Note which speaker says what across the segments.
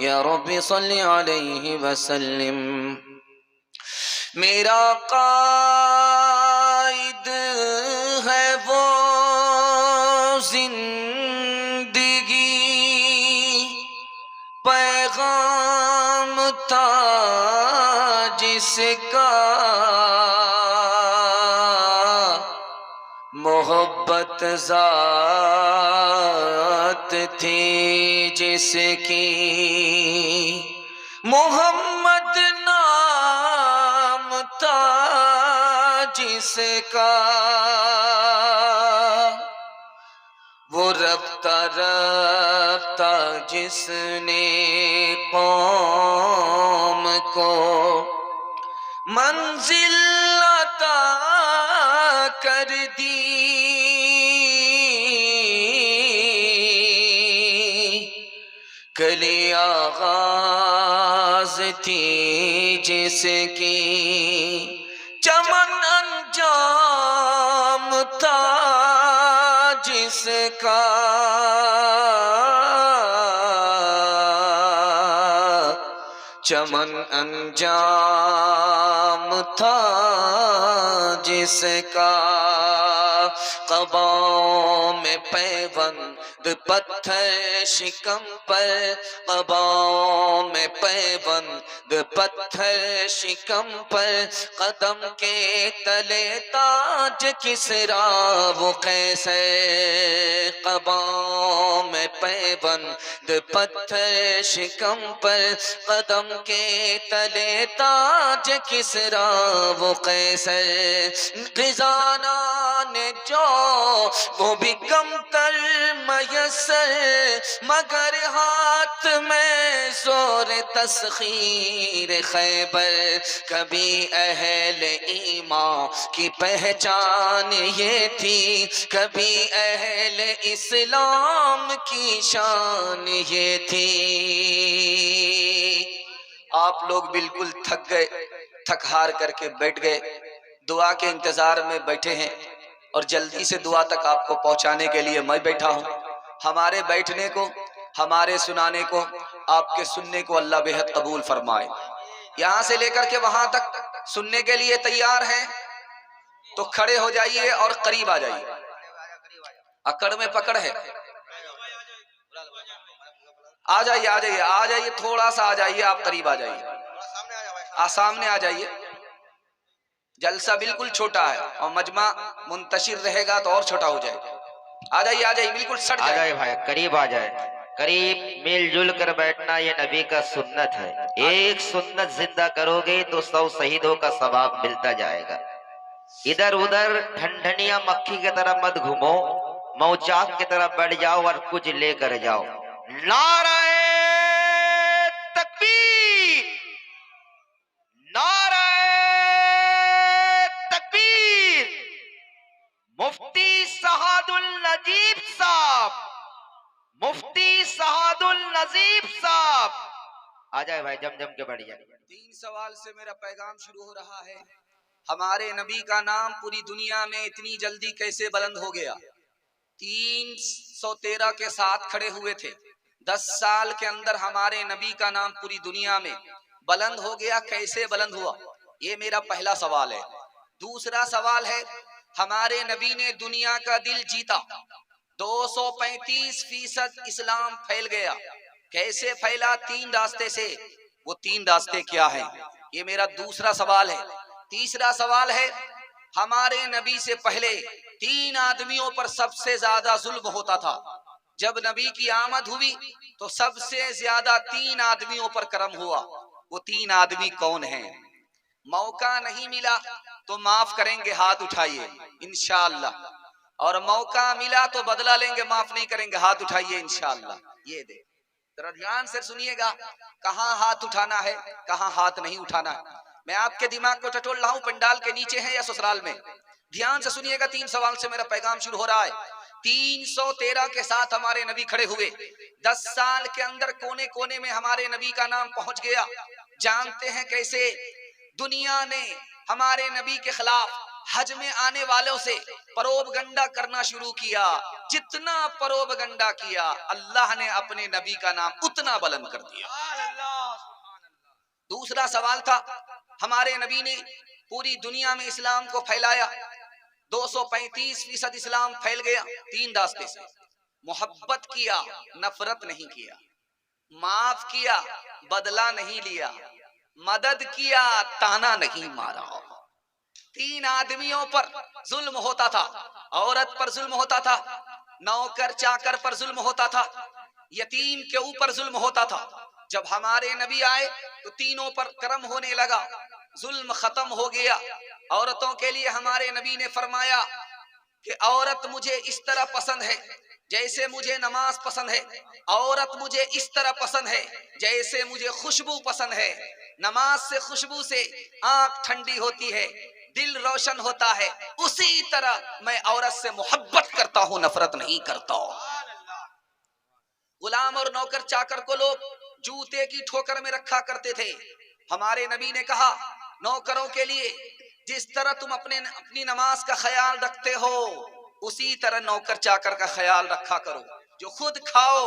Speaker 1: या रब्बी सल्ली अलैहि वसल्लम। मेरा कायद है वो जिंदगी, पैगाम था जिसका, मोहब्बत ज़ात थी जिसकी, मोहम्मद नाम था जिसका, वो रफ्ता रफ्ता जिसने कौम को मंजिल अता कर दी, कली आगाज थी जिसकी, चमन अंजाम था जिसका, चमन अंजाम था जिसका। क़बाओं में पैबंद पत्थर शिकम पर, क़बाओं में पैबंद पत्थर शिकम पर, कदम के तले ताज किसरा वो कैसे, क़बाओं में पैबंद पत्थर शिकम पर, कदम के तले ताज किसरा वो कैसे, खिजाना ने जो वो भी कमतर मयसर, मगर हाथ में जोर तस्खीर खैबर, कभी अहल ईमान की पहचान ये थी, कभी अहल इस्लाम की शान ये थी। आप लोग बिल्कुल थक गए, थक हार करके बैठ गए, दुआ के इंतजार में बैठे हैं और जल्दी से दुआ तक आपको पहुंचाने के लिए मैं बैठा हूं। हमारे बैठने को, हमारे सुनाने को, आपके सुनने को अल्लाह बेहद कबूल फरमाए। यहां से लेकर के वहां तक सुनने के लिए तैयार हैं तो खड़े हो जाइए और करीब आ जाइए। अकड़ में पकड़ है, आ जाइए आ जाइए आ जाइए, थोड़ा सा आ जाइए, आप करीब आ जाइए, सामने आ जाइए। जलसा बिल्कुल छोटा है और मजमा मुंतशिर रहेगा तो और छोटा हो जाएगा। आ जाइए बिल्कुल सट
Speaker 2: आ जाए भाई, करीब आ जाए, करीब मिलजुल कर बैठना ये नबी का सुन्नत है। एक सुन्नत जिंदा करोगे तो 100 शहीदों का सवाब मिलता जाएगा। इधर उधर ढंढनिया मक्खी की तरह मत घूमो, मौचाक की तरह बैठ जाओ और कुछ लेकर जाओ। नारे तकबीर, नारे तकबीर। मुफ्ती सहादुल नजीब साहब, मुफ्ती सहादुल नजीब साहब आ जाए भाई, जम जम के बढ़ जाए।
Speaker 3: 3 सवाल से मेरा पैगाम शुरू हो रहा है। हमारे नबी का नाम पूरी दुनिया में इतनी जल्दी कैसे बुलंद हो गया? 313 के साथ खड़े हुए थे। 10 साल के अंदर हमारे नबी का नाम पूरी दुनिया में बुलंद हो गया, कैसे बुलंद हुआ? ये मेरा पहला सवाल है। दूसरा सवाल है, हमारे नबी ने दुनिया का दिल जीता, 235% इस्लाम फैल गया, कैसे फैला? 3 रास्ते से। वो 3 रास्ते क्या हैं? ये मेरा दूसरा सवाल है। तीसरा सवाल है, हमारे नबी से पहले 3 आदमियों पर सबसे ज्यादा जुल्म होता था। जब नबी की आमद हुई तो सबसे ज्यादा 3 आदमियों पर करम हुआ। वो 3 आदमी कौन हैं? मौका नहीं मिला तो माफ करेंगे, हाथ उठाइए इंशाअल्लाह। और मौका मिला तो बदला लेंगे, माफ नहीं करेंगे, हाथ उठाइए इंशाअल्लाह। ये दे, जरा ध्यान से सुनिएगा, कहाँ हाथ उठाना है, कहाँ हाथ नहीं उठाना है। मैं आपके दिमाग को टटोल रहा हूँ, पंडाल के नीचे है या ससुराल में। ध्यान से सुनिएगा, 3 सवाल से मेरा पैगाम शुरू हो रहा है। 313 के साथ हमारे नबी खड़े हुए। 10 साल के अंदर कोने कोने में हमारे नबी का नाम पहुंच गया। जानते हैं कैसे? दुनिया ने हमारे नबी के खिलाफ हज में आने वालों से परोपगंडा करना शुरू किया। जितना परोपगंडा किया, अल्लाह ने अपने नबी का नाम उतना बुलंद कर दिया। दूसरा सवाल था, हमारे नबी ने पूरी दुनिया में इस्लाम को फैलाया, 235% इस्लाम फैल गया 3 रास्ते से। मोहब्बत किया, नफरत नहीं किया। माफ किया, बदला नहीं लिया। मदद किया, ताना नहीं मारा। 3 आदमियों पर जुल्म होता था। औरत पर जुल्म होता था, नौकर चाकर पर जुल्म होता था, यतीम के ऊपर जुल्म होता था। जब हमारे नबी आए तो तीनों पर करम होने लगा, जुल्म खत्म हो गया। औरतों के लिए हमारे नबी ने फरमाया कि औरत मुझे इस तरह पसंद है जैसे मुझे नमाज पसंद है। औरत मुझे इस तरह पसंद है जैसे मुझे खुशबू पसंद है। नमाज से, खुशबू से आंख ठंडी होती है, दिल रोशन होता है। उसी तरह मैं औरत से मोहब्बत करता हूं, नफरत नहीं करता। गुलाम और नौकर चाकर को लोग जूते की ठोकर में रखा करते थे। हमारे नबी ने कहा, नौकरों के लिए जिस तरह तुम अपनी नमाज का ख्याल रखते हो, उसी तरह नौकर चाकर का ख्याल रखा करो। जो खुद खाओ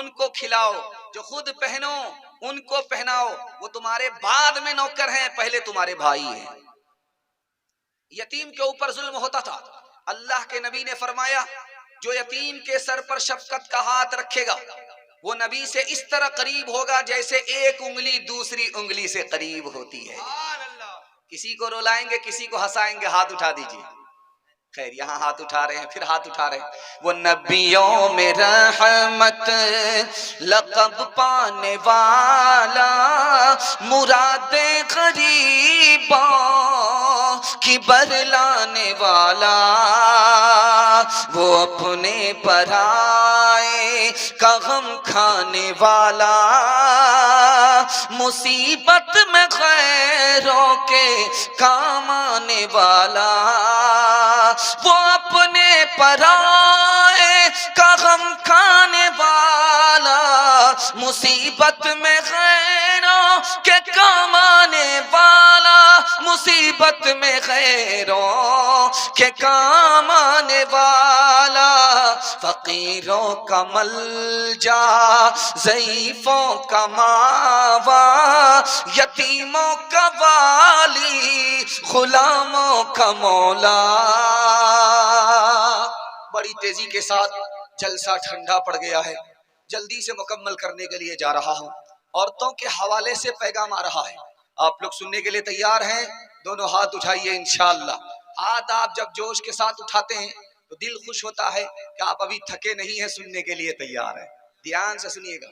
Speaker 3: उनको खिलाओ, जो खुद पहनो उनको पहनाओ। वो तुम्हारे बाद में नौकर हैं, पहले तुम्हारे भाई हैं। यतीम के ऊपर जुल्म होता था। अल्लाह के नबी ने फरमाया, जो यतीम के सर पर शफकत का हाथ रखेगा वो नबी से इस तरह करीब होगा जैसे एक उंगली दूसरी उंगली से करीब होती है। किसी को रुलाएंगे, किसी को हंसाएंगे, हाथ उठा दीजिए। खैर, यहाँ हाथ उठा रहे हैं, फिर हाथ उठा रहे हैं। वो नबियों में रहमत लक़ब पाने वाला, मुरादे गरीबों की बरलाने वाला, वो अपने पराए का गम खाने वाला, मुसीबत में गैरों के काम आने वाला, वो अपने पराए का गम खाने वाला, मुसीबत में गैरों के काम आने वाला, मुसीबत में गैरों के काम आने वाला, फकीरों का मलजा, ज़ईफ़ों का मावा, यतीमों का वाली, गुलामों का मौला। बड़ी तेजी के साथ जलसा ठंडा पड़ गया है, जल्दी से मुकम्मल करने के लिए जा रहा हूँ। औरतों के हवाले से पैगाम आ रहा है, आप लोग सुनने के लिए तैयार हैं? दोनों हाथ उठाइए इंशाअल्लाह। हाथ आप जब जोश के साथ उठाते हैं तो दिल खुश होता है कि आप अभी थके नहीं हैं, सुनने के लिए तैयार हैं। ध्यान से सुनिएगा।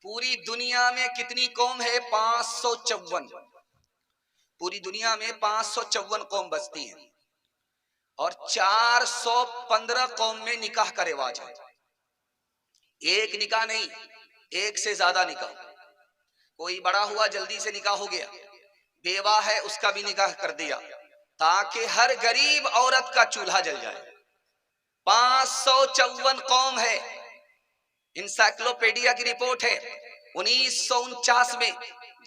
Speaker 3: पूरी दुनिया में कितनी कौम है? 554। पूरी दुनिया में 554 कौम बसती हैं और 415 कौम में निकाह का रिवाज है। एक निकाह नहीं, एक से ज्यादा निकाह। कोई बड़ा हुआ जल्दी से निकाह हो गया, बेवा है उसका भी निकाह कर दिया, ताकि हर गरीब औरत का चूल्हा जल जाए। 554 कौम है, इंसाइक्लोपीडिया की रिपोर्ट है। 1949 में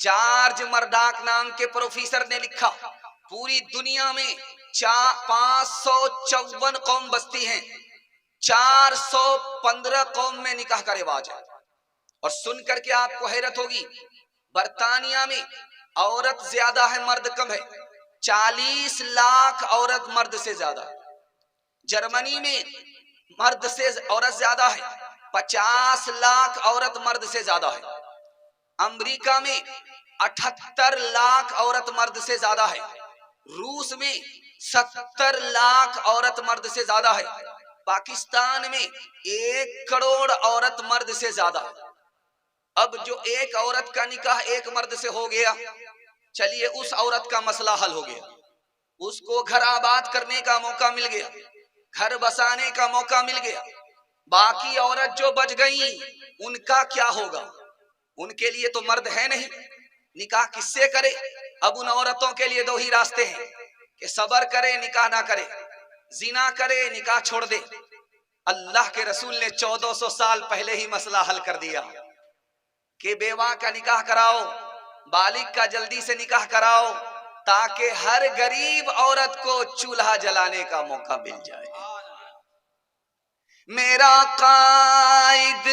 Speaker 3: जॉर्ज मर्डॉक नाम के प्रोफेसर ने लिखा, पूरी दुनिया में 554 कौम बसती हैं, 415 कौम में निकाह का रिवाज है। और सुन करके आपको हैरत होगी, बर्तानिया में औरत ज्यादा है मर्द कम है, 40 लाख औरत मर्द से ज्यादा। जर्मनी में मर्द से औरत ज्यादा है, 50 लाख औरत मर्द से ज्यादा है। अमेरिका में 78 लाख औरत मर्द से ज्यादा है। रूस में 70 लाख औरत मर्द से ज्यादा है। पाकिस्तान में 1 करोड़ औरत मर्द से ज्यादा है। अब जो एक औरत का निकाह एक मर्द से हो गया, चलिए उस औरत का मसला हल हो गया, उसको घर आबाद करने का मौका मिल गया, घर बसाने का मौका मिल गया। बाकी औरत जो बच गई उनका क्या होगा? उनके लिए तो मर्द है नहीं, निकाह किससे करे? अब उन औरतों के लिए 2 ही रास्ते हैं कि सबर करे, निकाह ना करे, जिना करे, निकाह छोड़ दे। अल्लाह के रसूल ने 1400 साल पहले ही मसला हल कर दिया कि बेवा का निकाह कराओ, बालिग का जल्दी से निकाह कराओ, ताकि हर गरीब औरत को चूल्हा जलाने का मौका मिल जाए। मेरा कायद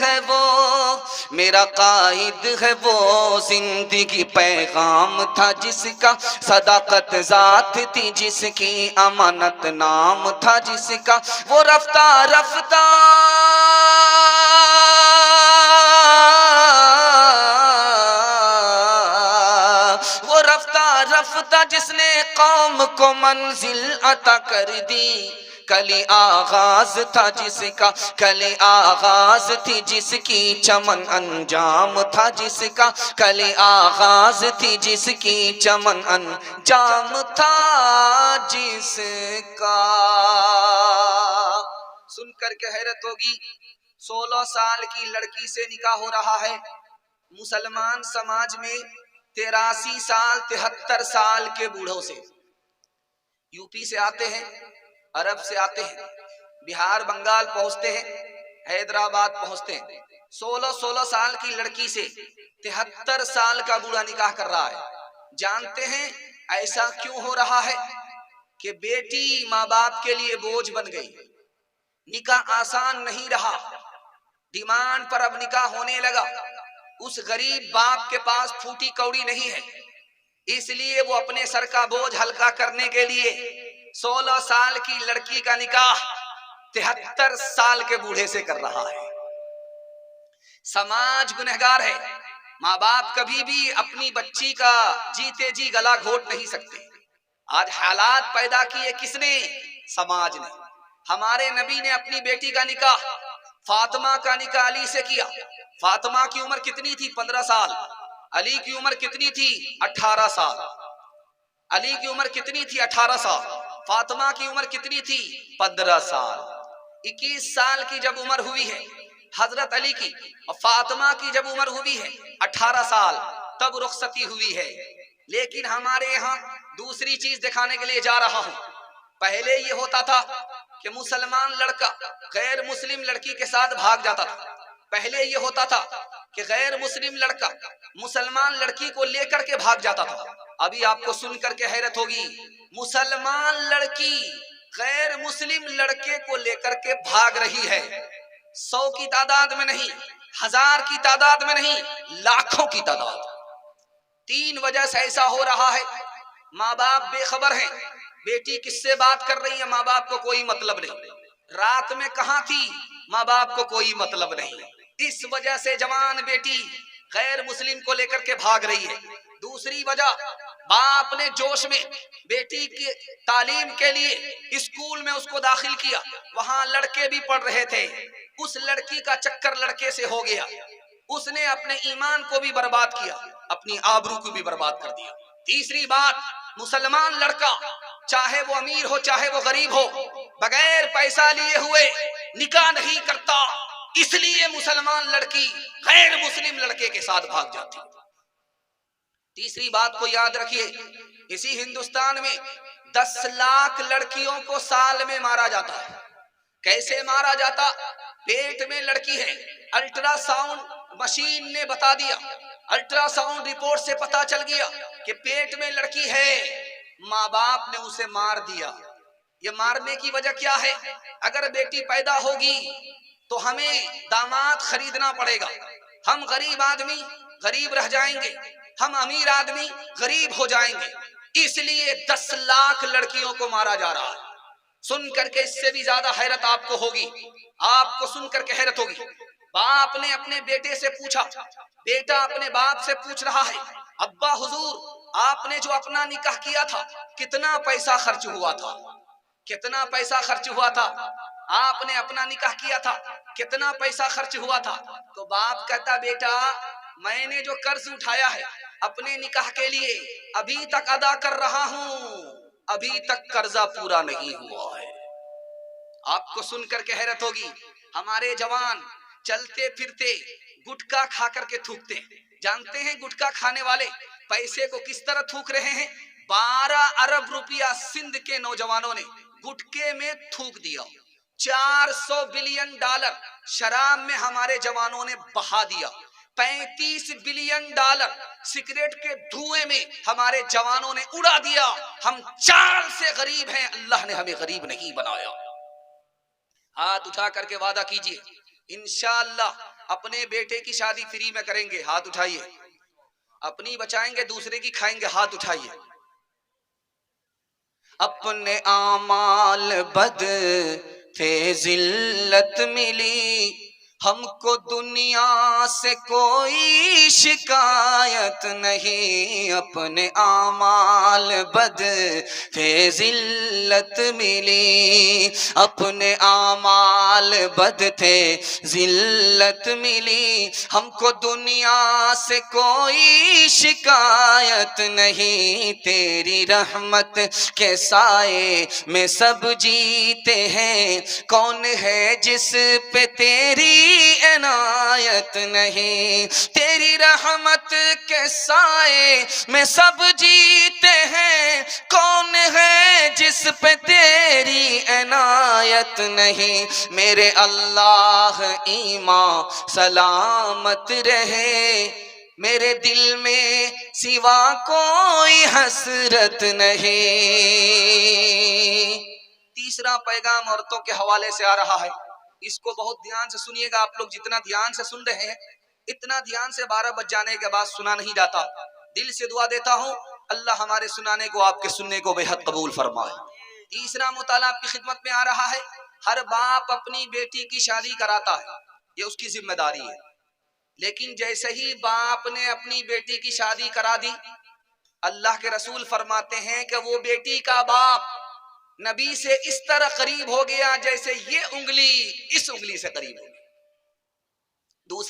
Speaker 3: है वो, मेरा कायद है वो, जिंदगी पैगाम था जिसका, सदाकत जात थी जिसकी, अमानत नाम था जिसका, वो रफ्ता रफ्ता रफ्ता जिसने कौम को मंजिल अता कर दी। कली आगाज था जिसका, कली आगाज थी जिसकी, चमन अंजाम था जिसका, कली आगाज थी जिसकी, चमन अंजाम था जिसका। सुनकर के हैरत होगी, 16 साल की लड़की से निकाह हो रहा है। मुसलमान समाज में 83 साल 73 साल के बूढ़ों से, यूपी से आते हैं, अरब से आते हैं, बिहार बंगाल पहुंचते हैं, हैदराबाद पहुंचते हैं। 16-16 साल की लड़की से 73 साल का बूढ़ा निकाह कर रहा है। जानते हैं ऐसा क्यों हो रहा है? कि बेटी माँ बाप के लिए बोझ बन गई, निकाह आसान नहीं रहा, डिमांड पर अब निकाह होने लगा। उस गरीब बाप के पास फूटी कौड़ी नहीं है, इसलिए वो अपने सर का बोझ हल्का करने के लिए 16 साल की लड़की का निकाह 73 साल के बूढ़े से कर रहा है। समाज गुनहगार है। माँ बाप कभी भी अपनी बच्ची का जीते जी गला घोट नहीं सकते। आज हालात पैदा किए किसने? समाज ने। हमारे नबी ने अपनी बेटी का निकाह, फातिमा का निकाह अली से किया। फातिमा की उम्र कितनी थी? 15 साल। अली की उम्र कितनी थी? 18 साल। अली की उम्र कितनी थी? 18 साल। फातिमा की उम्र कितनी थी? 15 साल। 21 साल की जब उम्र हुई है हजरत अली की, और फातिमा की जब उम्र हुई है 18 साल, तब रुखसती हुई है। लेकिन हमारे यहाँ दूसरी चीज दिखाने के लिए जा रहा हूँ। पहले ये होता था कि मुसलमान लड़का गैर मुस्लिम लड़की के साथ भाग जाता था। पहले ये होता था कि गैर मुस्लिम लड़का मुसलमान लड़की को लेकर के भाग जाता था। अभी आपको सुनकर के हैरत होगी, मुसलमान लड़की गैर मुस्लिम लड़के को लेकर के भाग रही है। 100 की तादाद में नहीं, 1000 की तादाद में नहीं, लाखों की तादाद। 3 वजह से ऐसा हो रहा है। माँ बाप बेखबर हैं, बेटी किससे बात कर रही है माँ बाप को कोई मतलब नहीं। रात में कहाँ थी माँ बाप को कोई मतलब नहीं। इस वजह से जवान बेटी गैर मुस्लिम को लेकर के भाग रही है। दूसरी वजह, बाप ने जोश में बेटी की तालीम के लिए स्कूल में उसको दाखिल किया, वहां लड़के भी पढ़ रहे थे। उस लड़की का चक्कर लड़के से हो गया, उसने अपने ईमान को भी बर्बाद किया, अपनी आबरू को भी बर्बाद कर दिया। तीसरी बात, मुसलमान लड़का चाहे वो अमीर हो चाहे वो गरीब हो, बगैर पैसा लिए हुए निकाह नहीं करता, इसलिए मुसलमान लड़की गैर मुस्लिम लड़के के साथ भाग जाती। तीसरी बात को याद रखिए, इसी हिंदुस्तान में 10 लाख लड़कियों को साल में मारा जाता है। कैसे मारा जाता? पेट में लड़की है, अल्ट्रासाउंड मशीन ने बता दिया, अल्ट्रासाउंड रिपोर्ट से पता चल गया कि पेट में लड़की है, माँ बाप ने उसे मार दिया। ये मारने की वजह क्या है? अगर बेटी पैदा होगी तो हमें दामाद खरीदना पड़ेगा, हम गरीब आदमी गरीब रह जाएंगे, हम अमीर आदमी गरीब हो जाएंगे, इसलिए 10 लाख लड़कियों को मारा जा रहा है। सुन करके इससे भी ज्यादा हैरत आपको होगी, आपको सुन करके हैरत होगी। बाप ने अपने बेटे से पूछा, बेटा अपने बाप से पूछ रहा है, अब्बा हुजूर आपने जो अपना निकाह किया था कितना पैसा खर्च हुआ था? कितना पैसा खर्च हुआ था? आपने अपना निकाह किया था कितना पैसा खर्च हुआ था? तो बाप कहता, बेटा मैंने जो कर्ज उठाया है अपने निकाह के लिए अभी तक अदा कर रहा हूं, अभी तक कर्जा पूरा नहीं हुआ है। आपको सुनकर के हैरत होगी, हमारे जवान चलते फिरते गुटखा खा करके थूकते हैं। जानते हैं गुटखा खाने वाले पैसे को किस तरह थूक रहे हैं? 12 अरब रुपया सिंध के नौजवानों ने गुटके में थूक दिया। 400 बिलियन डॉलर शराब में हमारे जवानों ने बहा दिया। 35 बिलियन डॉलर सिगरेट के धुएं में हमारे जवानों ने उड़ा दिया। हम चाल से गरीब हैं, अल्लाह ने हमें गरीब नहीं बनाया। हाथ उठा करके वादा कीजिए, इंशाअल्लाह अपने बेटे की शादी फ्री में करेंगे। हाथ उठाइए। अपनी बचाएंगे, दूसरे की खाएंगे। हाथ उठाइए। अपने आमाल बद थे जिल्लत मिली, हमको दुनिया से कोई शिकायत नहीं। अपने आमाल बद थे जिल्लत मिली, अपने आमाल बद थे जिल्लत मिली, हमको दुनिया से कोई शिकायत नहीं। तेरी रहमत के साए में सब जीते हैं, कौन है जिस पे तेरी इनायत नहीं। तेरी रहमत के साए में सब जीते हैं, कौन है जिस पे तेरी इनायत नहीं। मेरे अल्लाह ईमान सलामत रहे, मेरे दिल में सिवा कोई हसरत नहीं। तीसरा पैगाम औरतों के हवाले से आ रहा है, इसको बहुत ध्यान से सुनिएगा। आप लोग जितना ध्यान से सुन रहे हैं, इतना ध्यान से 12 बज जाने के बाद सुना नहीं जाता। दिल से दुआ देता हूं, अल्लाह हमारे सुनाने को, आपके सुनने को बेहद कबूल फरमाए। तीसरा मुताला आपकी खिदमत में आ रहा है, हर बाप अपनी बेटी की शादी कराता है, ये उसकी जिम्मेदारी है। लेकिन जैसे ही बाप ने अपनी बेटी की शादी करा दी, अल्लाह के रसूल फरमाते हैं कि वो बेटी का बाप नबी से इस तरह करीब हो गया जैसे ये उंगली इस उंगली से करीब हो गई। दूसरी